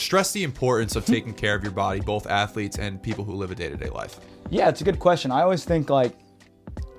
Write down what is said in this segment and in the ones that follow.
stress the importance of taking care of your body, both athletes and people who live a day-to-day life. Yeah, it's a good question. I always think like,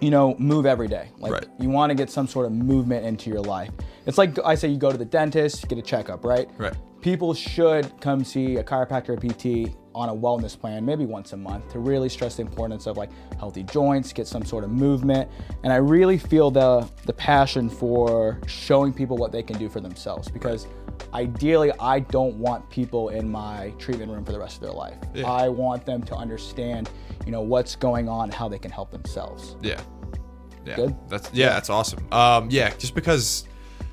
move every day. Like you want to get some sort of movement into your life. It's like I say, you go to the dentist, get a checkup, right? Right. People should come see a chiropractor or PT on a wellness plan, maybe once a month, to really stress the importance of like healthy joints, get some sort of movement. And I really feel the passion for showing people what they can do for themselves, because ideally I don't want people in my treatment room for the rest of their life. Yeah. I want them to understand, what's going on, how they can help themselves. Yeah. Good? That's awesome. Just because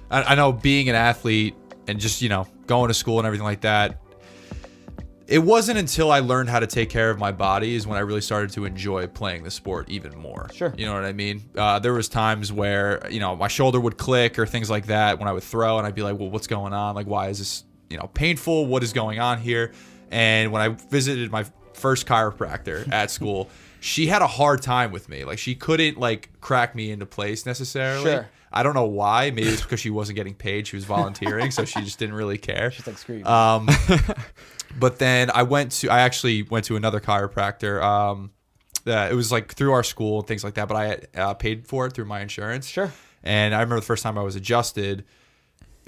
I know being an athlete and just, going to school and everything like that, it wasn't until I learned how to take care of my body is when I really started to enjoy playing the sport even more. Sure. You know what I mean? There was times where, my shoulder would click or things like that when I would throw, and I'd be like, well, what's going on? Like, why is this, painful? What is going on here? And when I visited my first chiropractor at school, she had a hard time with me. Like, she couldn't crack me into place necessarily. Sure. I don't know why. Maybe it's because she wasn't getting paid. She was volunteering, so she just didn't really care. She's like, screw you. But then I actually went to another chiropractor. It was through our school and things like that, but I had paid for it through my insurance. Sure. And I remember the first time I was adjusted,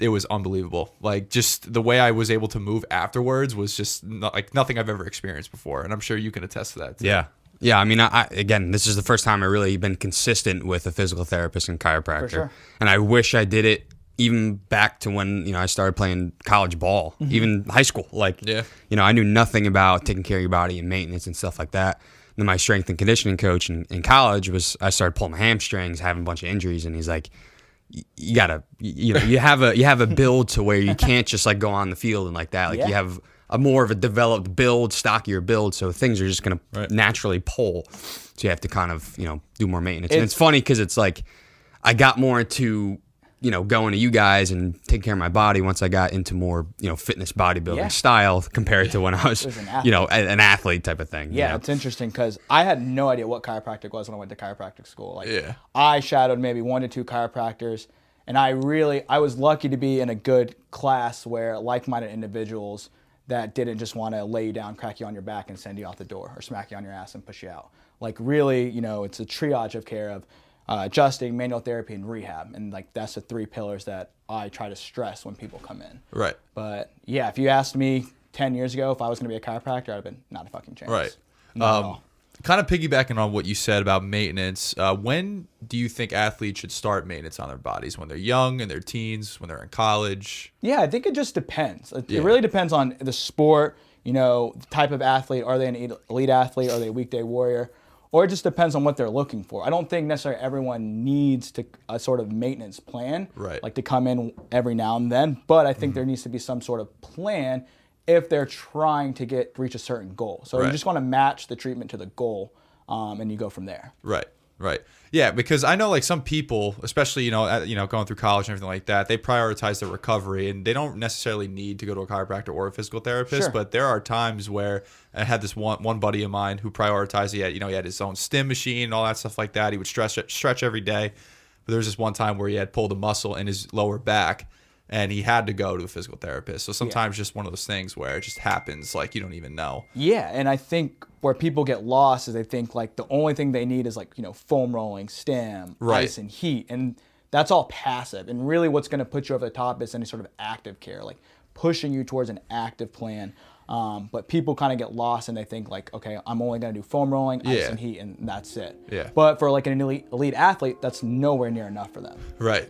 it was unbelievable. Like, just the way I was able to move afterwards was just nothing I've ever experienced before. And I'm sure you can attest to that too. Yeah. Yeah, I mean, again, this is the first time I really been consistent with a physical therapist and chiropractor. For sure. And I wish I did it even back to when, I started playing college ball, even high school. I knew nothing about taking care of your body and maintenance and stuff like that. And then my strength and conditioning coach in college I started pulling my hamstrings, having a bunch of injuries, and he's like, you gotta, you have a build to where you can't just go on the field and like that. You have a more of a developed build, stockier build, so things are just going to naturally pull. So you have to kind of, do more maintenance. And it's funny because it's I got more into, going to you guys and taking care of my body once I got into more, fitness bodybuilding style compared to when I was an athlete type of thing. Yeah, it's interesting because I had no idea what chiropractic was when I went to chiropractic school. I shadowed maybe 1 to 2 chiropractors, and I was lucky to be in a good class where like-minded individuals that didn't just want to lay you down, crack you on your back, and send you out the door, or smack you on your ass and push you out. Really, it's a triage of care of adjusting, manual therapy, and rehab. And that's the 3 pillars that I try to stress when people come in. Right. But yeah, if you asked me 10 years ago if I was going to be a chiropractor, I'd have been not a fucking chance. Right. Not at all. Kind of piggybacking on what you said about maintenance, when do you think athletes should start maintenance on their bodies? When they're young, in their teens, when they're in college? Yeah, I think it just depends. It really depends on the sport, the type of athlete. Are they an elite athlete? Are they a weekday warrior? Or it just depends on what they're looking for. I don't think necessarily everyone needs a sort of maintenance plan, to come in every now and then. But I think there needs to be some sort of plan if they're trying to reach a certain goal. So you just want to match the treatment to the goal, and you go from there. Right. Yeah, because I know some people, especially going through college and everything like that, they prioritize their recovery, and they don't necessarily need to go to a chiropractor or a physical therapist. Sure. But there are times where I had this one buddy of mine who prioritized. He had his own stim machine and all that stuff like that. He would stretch every day. But there was this one time where he had pulled a muscle in his lower back, and he had to go to a physical therapist. So sometimes just one of those things where it just happens, you don't even know. Yeah, and I think where people get lost is they think the only thing they need is foam rolling, stim, ice, and heat. And that's all passive. And really what's going to put you over the top is any sort of active care, pushing you towards an active plan. But people kind of get lost and they think okay, I'm only going to do foam rolling, ice, and heat, and that's it. Yeah. But for an elite athlete, that's nowhere near enough for them. Right.